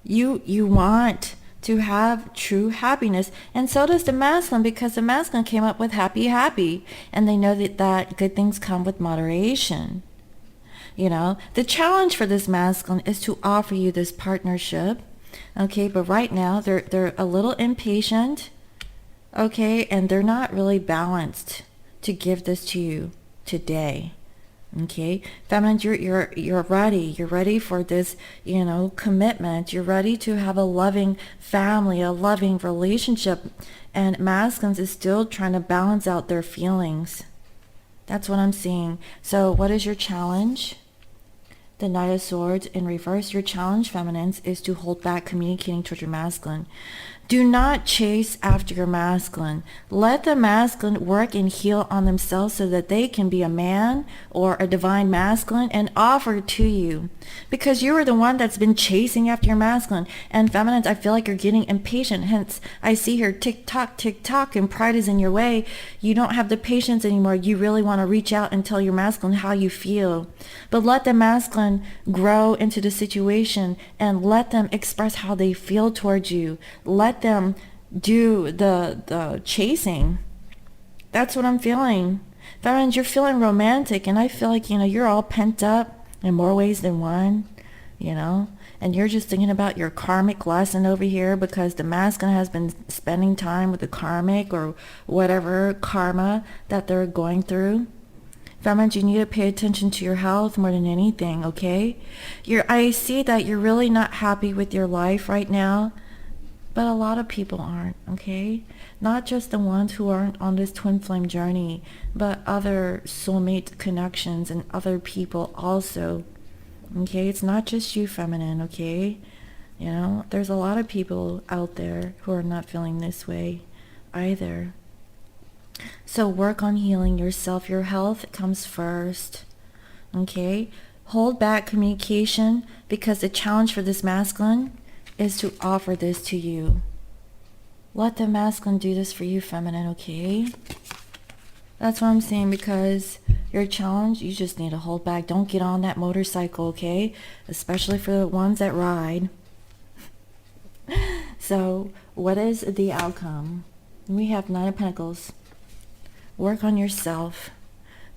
You want to have true happiness. And so does the masculine, because the masculine came up with happy. And they know that good things come with moderation. The challenge for this masculine is to offer you this partnership. Okay, but right now they're a little impatient. Okay, and they're not really balanced to give this to you today. Okay, feminine, you're ready. You're ready for this, commitment. You're ready to have a loving family, a loving relationship. And masculines is still trying to balance out their feelings. That's what I'm seeing. So what is your challenge? The Knight of Swords in reverse. Your challenge, feminines, is to hold back communicating towards your masculine. Do not chase after your masculine. Let the masculine work and heal on themselves so that they can be a man or a divine masculine and offer to you. Because you are the one that's been chasing after your masculine. And feminines, I feel like you're getting impatient. Hence, I see here tick-tock, and pride is in your way. You don't have the patience anymore. You really want to reach out and tell your masculine how you feel. But let the masculine grow into the situation and let them express how they feel towards you. Let them do the chasing. That's what I'm feeling. Feminines, you're feeling romantic, and I feel like, you're all pent up in more ways than one. you know? And you're just thinking about your karmic lesson over here because the masculine has been spending time with the karmic or whatever karma that they're going through. Feminines, you need to pay attention to your health more than anything, okay? I see that you're really not happy with your life right now, but a lot of people aren't, okay? Not just the ones who aren't on this twin flame journey, but other soulmate connections and other people also, okay? It's not just you, feminine, okay? You know, there's a lot of people out there who are not feeling this way either. So work on healing yourself. Your health comes first, okay? Hold back communication because the challenge for this masculine is to offer this to you. Let the masculine do this for you, feminine, okay? That's what I'm saying, because your challenge, you just need to hold back. Don't get on that motorcycle, okay? Especially for the ones that ride. So what is the outcome? We have 9 of Pentacles. Work on yourself.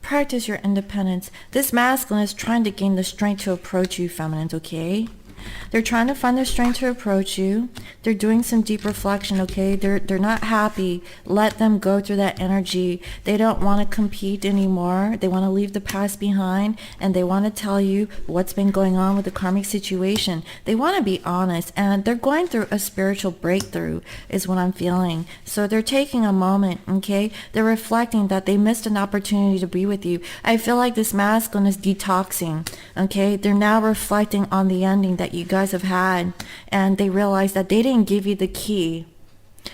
Practice your independence. This masculine is trying to gain the strength to approach you, feminines, okay? They're trying to find the strength to approach you. They're doing some deep reflection, okay? They're not happy. Let them go through that energy. They don't want to compete anymore. They want to leave the past behind, and they want to tell you what's been going on with the karmic situation. They want to be honest, and they're going through a spiritual breakthrough is what I'm feeling. So they're taking a moment, okay? They're reflecting that they missed an opportunity to be with you. I feel like this masculine is detoxing, okay? They're now reflecting on the ending that you guys have had, and they realize that they didn't give you the key.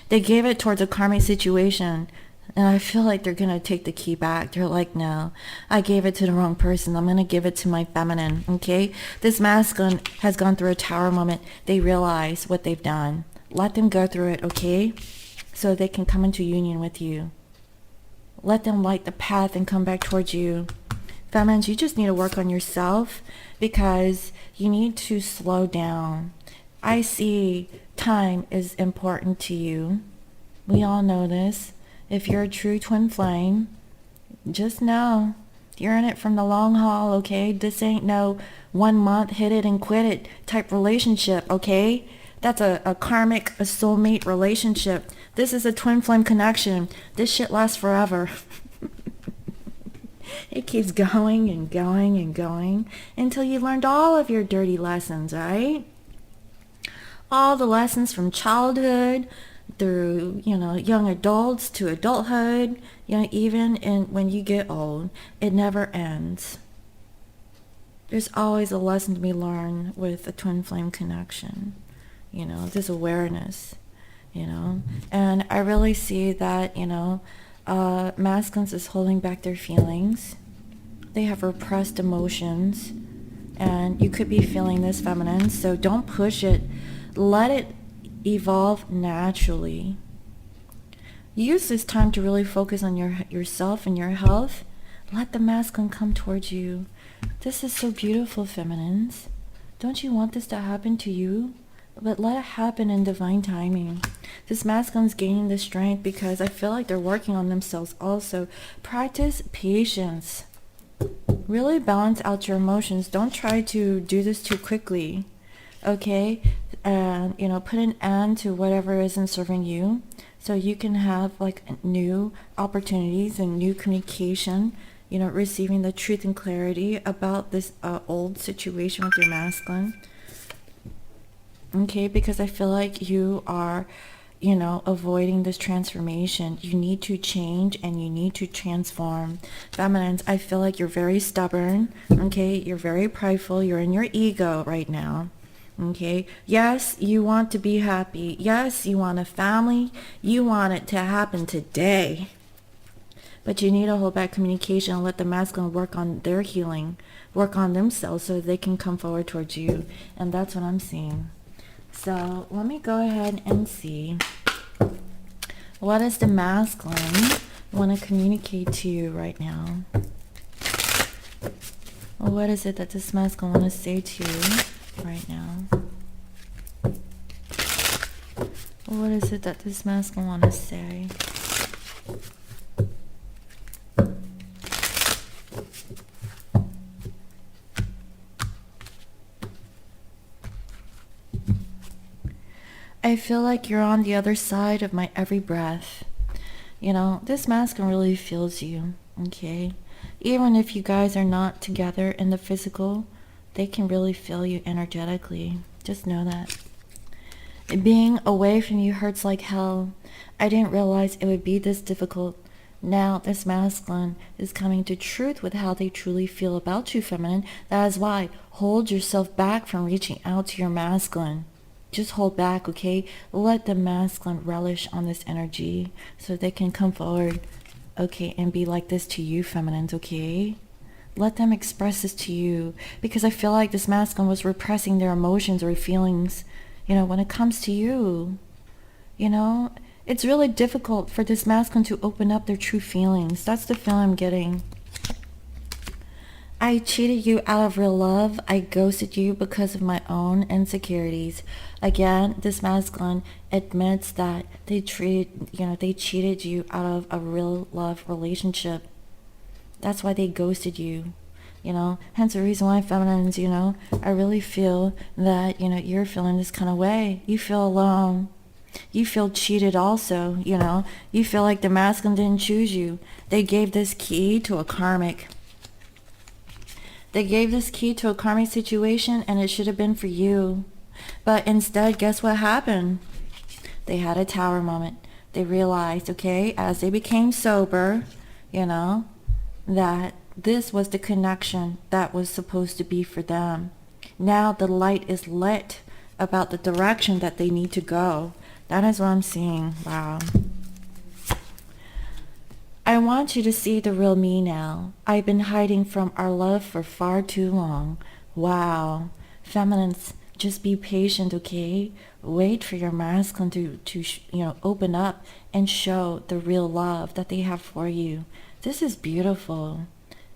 They gave it towards a karmic situation, and I feel like they're gonna take the key back. They're like, no, I gave it to the wrong person. I'm gonna give it to my feminine, okay? This masculine has gone through a tower moment. They realize what they've done. Let them go through it, okay? So they can come into union with you. Let them light the path and come back towards you. Feminines, you just need to work on yourself because you need to slow down. I see time is important to you. We all know this. If you're a true twin flame, just know you're in it from the long haul, okay? This ain't no 1 month, hit it and quit it type relationship, okay? That's a karmic, a soulmate relationship. This is a twin flame connection. This shit lasts forever. It keeps going and going and going until you learned all of your dirty lessons, right? All the lessons from childhood through, young adults to adulthood, even when you get old, it never ends. There's always a lesson to be learned with a twin flame connection, this awareness, and I really see that, masculines is holding back their feelings. They have repressed emotions, and you could be feeling this, feminine, so don't push it. Let it evolve naturally. Use this time to really focus on yourself and your health. Let the masculine come towards you. This is so beautiful, feminines. Don't you want this to happen to you? But let it happen in divine timing. This masculine's gaining the strength because I feel like they're working on themselves also. Practice patience. Really balance out your emotions. Don't try to do this too quickly, okay? And, put an end to whatever isn't serving you so you can have like new opportunities and new communication, receiving the truth and clarity about this old situation with your masculine. Okay, because I feel like you are, avoiding this transformation. You need to change and you need to transform. Feminines, I feel like you're very stubborn, okay? You're very prideful. You're in your ego right now, okay? Yes, you want to be happy. Yes, you want a family. You want it to happen today. But you need to hold back communication and let the masculine work on their healing, work on themselves so they can come forward towards you. And that's what I'm seeing. So let me go ahead and see, what does the masculine want to communicate to you right now? What is it that this masculine want to say to you right now? What is it that this masculine want to say? I feel like you're on the other side of my every breath. You know, this masculine really feels you, okay? Even if you guys are not together in the physical, they can really feel you energetically. Just know that. Being away from you hurts like hell. I didn't realize it would be this difficult. Now this masculine is coming to truth with how they truly feel about you, feminine. That is why hold yourself back from reaching out to your masculine. Just hold back, okay? Let the masculine relish on this energy so they can come forward, okay, and be like this to you, feminines, okay? Let them express this to you, because I feel like this masculine was repressing their emotions or feelings, you know, when it comes to you. You know, it's really difficult for this masculine to open up their true feelings. That's the feeling I'm getting. I cheated you out of real love. I ghosted you because of my own insecurities. Again, this masculine admits that they cheated you out of a real love relationship. That's why they ghosted you. You know, hence the reason why, feminines, you know, I really feel that, you know, you're feeling this kind of way. You feel alone. You feel cheated also, you know. You feel like the masculine didn't choose you. They gave this key to a karmic. They gave this key to a karmic situation, and it should have been for you. But instead, guess what happened? They had a tower moment. They realized, okay, as they became sober, you know, that this was the connection that was supposed to be for them. Now the light is lit about the direction that they need to go. That is what I'm seeing. Wow. I want you to see the real me now. I've been hiding from our love for far too long. Wow. Feminines, just be patient, okay? Wait for your masculine to open up and show the real love that they have for you. This is beautiful.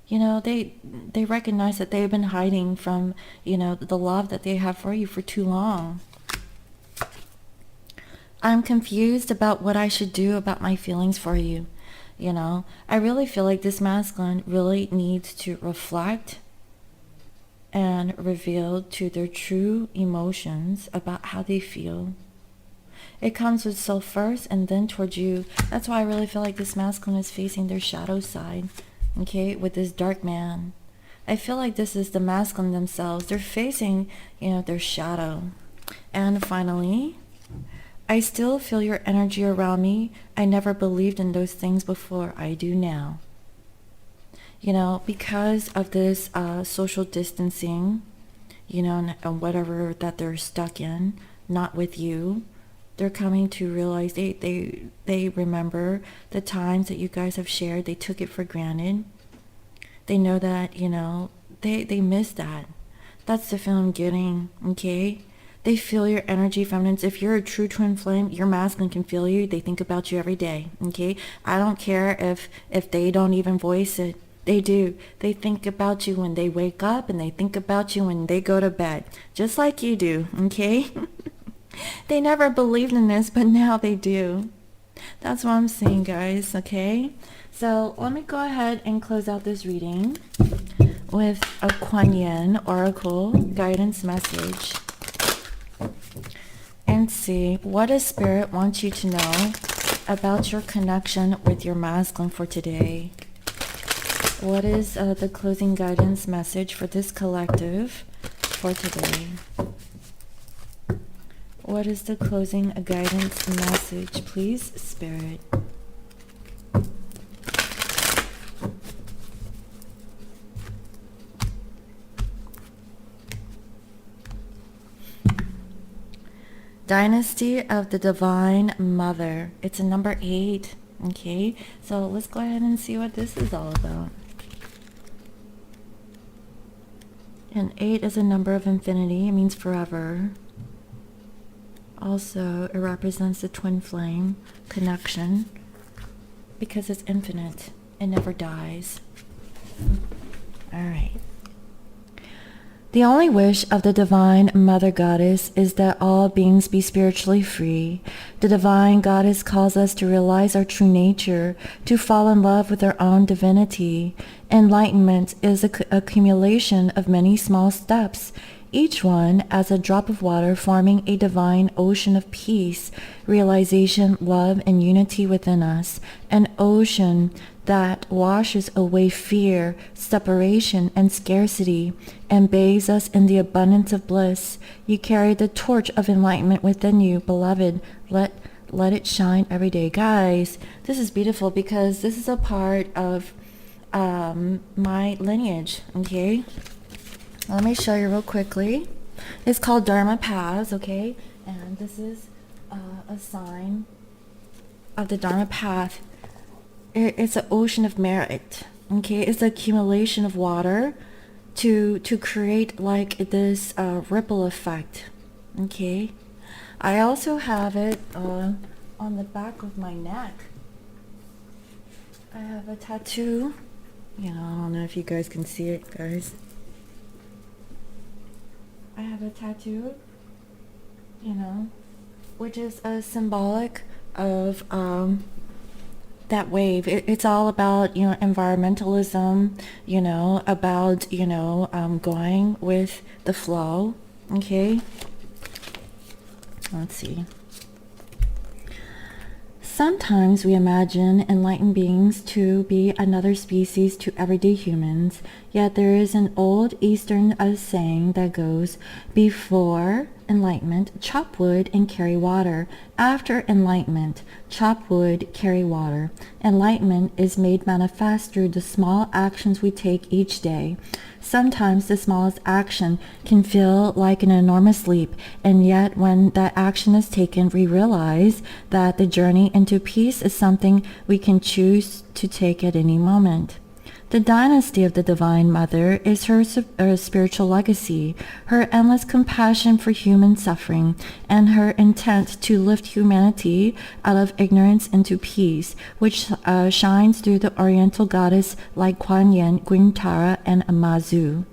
You know, they recognize that they've been hiding from, you know, the love that they have for you for too long. I'm confused about what I should do about my feelings for you. You know, I really feel like this masculine really needs to reflect and reveal to their true emotions about how they feel. It comes with self first and then towards you. That's why I really feel like this masculine is facing their shadow side, okay, with this dark man. I feel like this is the masculine themselves. They're facing, you know, their shadow. And finally, I still feel your energy around me. I never believed in those things before. I do now. You know, because of this social distancing, you know, and whatever that they're stuck in, not with you, they're coming to realize they remember the times that you guys have shared. They took it for granted. They know that, you know, they miss that. That's the feeling I'm getting, okay? They feel your energy, feminines. If you're a true twin flame, your masculine can feel you. They think about you every day, okay? I don't care if they don't even voice it. They do. They think about you when they wake up, and they think about you when they go to bed. Just like you do, okay? They never believed in this, but now they do. That's what I'm saying, guys, okay? So let me go ahead and close out this reading with a Kuan Yin Oracle guidance message. And see, what does Spirit want you to know about your connection with your masculine for today? What is the closing guidance message for this collective for today? What is the closing guidance message, please, Spirit? Dynasty of the Divine Mother. It's a number 8. Okay, so let's go ahead and see what this is all about. And 8 is a number of infinity. It means forever. Also, it represents the twin flame connection because it's infinite. It never dies. All right. The only wish of the Divine Mother Goddess is that all beings be spiritually free. The Divine Goddess calls us to realize our true nature, to fall in love with our own divinity. Enlightenment is an accumulation of many small steps. each one as a drop of water forming a divine ocean of peace, realization, love, and unity within us, an ocean that washes away fear, separation, and scarcity, and bathes us in the abundance of bliss. You carry the torch of enlightenment within you, beloved. Let it shine every day. Guys, this is beautiful because this is a part of my lineage, okay? Let me show you real quickly. It's called Dharma Paths, okay? And this is a sign of the Dharma Path. It's an ocean of merit, okay? It's the accumulation of water to create like this ripple effect, okay? I also have it on the back of my neck. I have a tattoo. You know, I don't know if you guys can see it, guys. I have a tattoo, you know, which is a symbolic of that wave. It's all about, you know, environmentalism, you know, about, you know, going with the flow, okay? Let's see. Sometimes we imagine enlightened beings to be another species to everyday humans, yet there is an old Eastern saying that goes, before enlightenment, chop wood and carry water. After enlightenment, chop wood, carry water. Enlightenment is made manifest through the small actions we take each day. Sometimes the smallest action can feel like an enormous leap, and yet when that action is taken, we realize that the journey into peace is something we can choose to take at any moment. The dynasty of the Divine Mother is her spiritual legacy, her endless compassion for human suffering, and her intent to lift humanity out of ignorance into peace, which shines through the Oriental goddess like Kuan Yin, Guintara, and Amazu.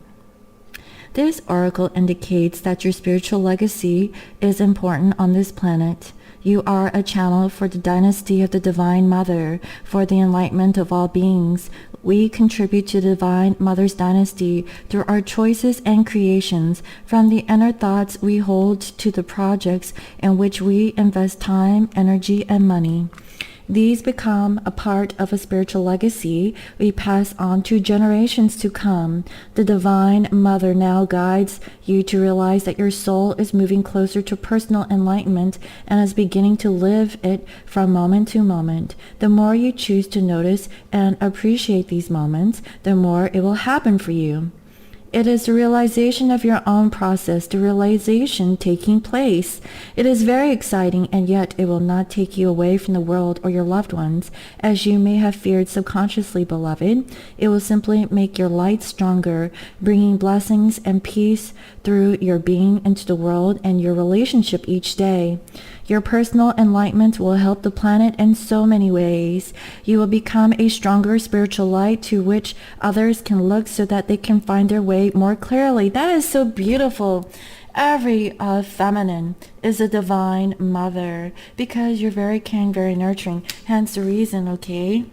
This oracle indicates that your spiritual legacy is important on this planet. You are a channel for the dynasty of the Divine Mother, for the enlightenment of all beings. We contribute to the Divine Mother's dynasty through our choices and creations, from the inner thoughts we hold to the projects in which we invest time, energy, and money. These become a part of a spiritual legacy we pass on to generations to come. The Divine Mother now guides you to realize that your soul is moving closer to personal enlightenment and is beginning to live it from moment to moment. The more you choose to notice and appreciate these moments, the more it will happen for you. It is the realization of your own process, the realization taking place. It is very exciting, and yet it will not take you away from the world or your loved ones, as you may have feared subconsciously, beloved. It will simply make your light stronger, bringing blessings and peace through your being into the world and your relationship each day. Your personal enlightenment will help the planet in so many ways. You will become a stronger spiritual light to which others can look so that they can find their way more clearly. That is so beautiful. Every feminine is a Divine Mother because you're very caring, very nurturing. Hence the reason, okay?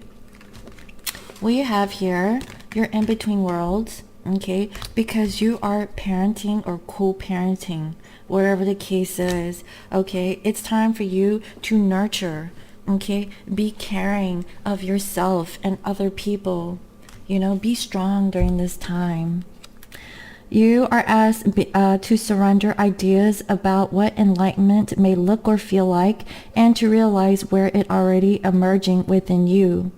We have here your in-between worlds, okay? Because you are parenting or co-parenting, whatever the case is, okay? It's time for you to nurture, okay? Be caring of yourself and other people. You know, be strong during this time. You are asked to surrender ideas about what enlightenment may look or feel like, and to realize where it already emerging within you.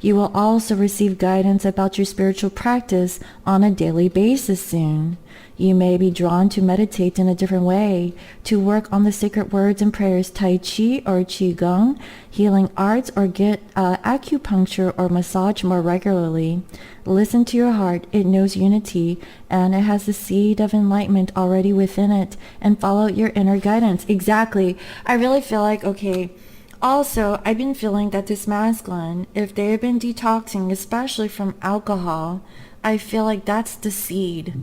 You will also receive guidance about your spiritual practice on a daily basis soon. You may be drawn to meditate in a different way, to work on the sacred words and prayers, Tai Chi or Qigong, healing arts, or get acupuncture or massage more regularly. Listen to your heart. It knows unity, and it has the seed of enlightenment already within it, and follow your inner guidance. Exactly. I really feel like, okay, also, I've been feeling that this masculine, if they've been detoxing, especially from alcohol, I feel like that's the seed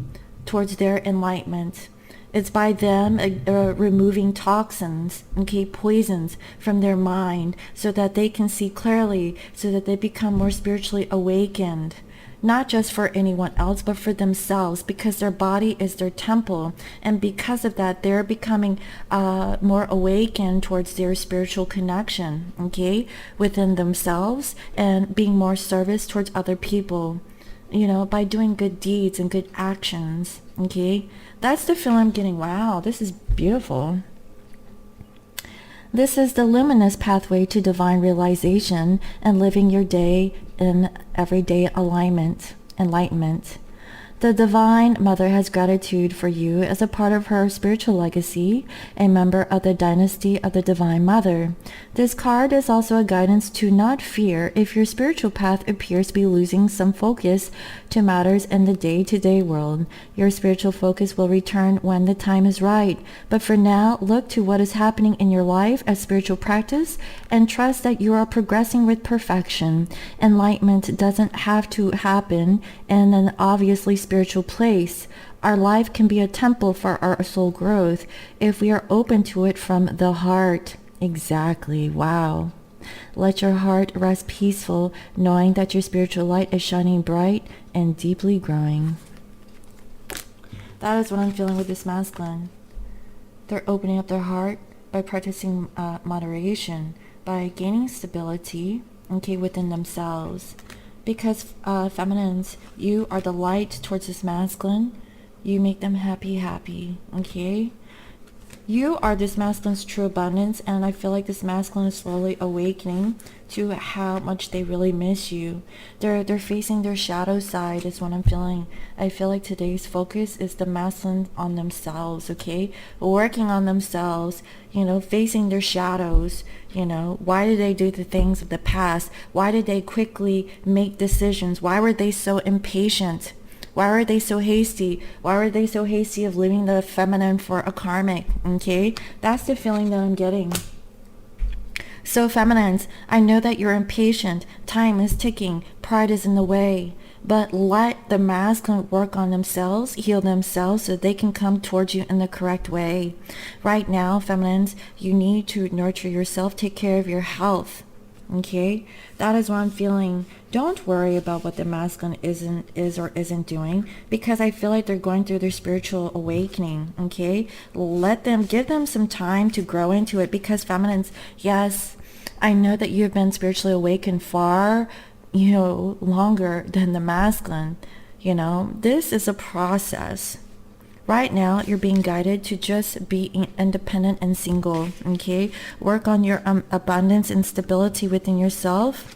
towards their enlightenment. It's by them removing toxins, okay, poisons from their mind so that they can see clearly, so that they become more spiritually awakened. not just for anyone else, but for themselves, because their body is their temple. And because of that, they're becoming more awakened towards their spiritual connection, okay, within themselves, and being more service towards other people, by doing good deeds and good actions, okay? That's the feeling I'm getting. Wow, this is beautiful. This is the luminous pathway to divine realization and living your day in everyday enlightenment. The Divine Mother has gratitude for you as a part of her spiritual legacy, a member of the dynasty of the Divine Mother. This card is also a guidance to not fear if your spiritual path appears to be losing some focus to matters in the day-to-day world. Your spiritual focus will return when the time is right, but for now, look to what is happening in your life as spiritual practice and trust that you are progressing with perfection. Enlightenment doesn't have to happen in an obviously spiritual place. Our life can be a temple for our soul growth if we are open to it from the heart. Exactly. Wow. Let your heart rest peaceful, knowing that your spiritual light is shining bright and deeply growing. That is what I'm feeling with this masculine. They're opening up their heart by practicing moderation, by gaining stability, okay, within themselves. Because feminines, you are the light towards this masculine. You make them happy, okay? You are this masculine's true abundance, and I feel like this masculine is slowly awakening to how much they really miss you. They're facing their shadow side is what I'm feeling. I feel like today's focus is the masculine on themselves, okay? Working on themselves, facing their shadows, Why did they do the things of the past? Why did they quickly make decisions? Why were they so impatient? Why were they so hasty? Why were they so hasty of leaving the feminine for a karmic? Okay, that's the feeling that I'm getting. So feminines, I know that you're impatient. Time is ticking. Pride is in the way. But let the masculine work on themselves, heal themselves so they can come towards you in the correct way. Right now, feminines, you need to nurture yourself, take care of your health. Okay, that is what I'm feeling. Don't worry about what the masculine is or isn't doing, because I feel like they're going through their spiritual awakening. Okay, give them some time to grow into it, because feminines, yes, I know that you've been spiritually awakened far longer than the masculine. This is a process. Right now, you're being guided to just be independent and single, okay? Work on your abundance and stability within yourself,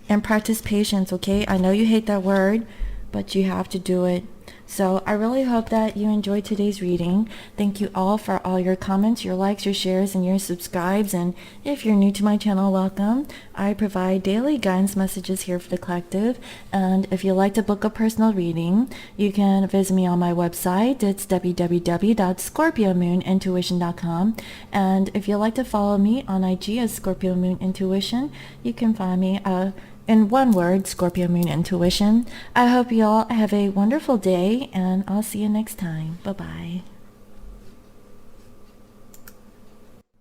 and practice patience, okay? I know you hate that word, but you have to do it. So I really hope that you enjoyed today's reading. Thank you all for all your comments, your likes, your shares, and your subscribes. And if you're new to my channel, welcome. I provide daily guidance messages here for the collective. And if you'd like to book a personal reading, you can visit me on my website. It's www.scorpiomoonintuition.com. And if you'd like to follow me on IG as Scorpio Moon Intuition, you can find me in one word, Scorpio Moon Intuition. I hope you all have a wonderful day, and I'll see you next time. Bye-bye.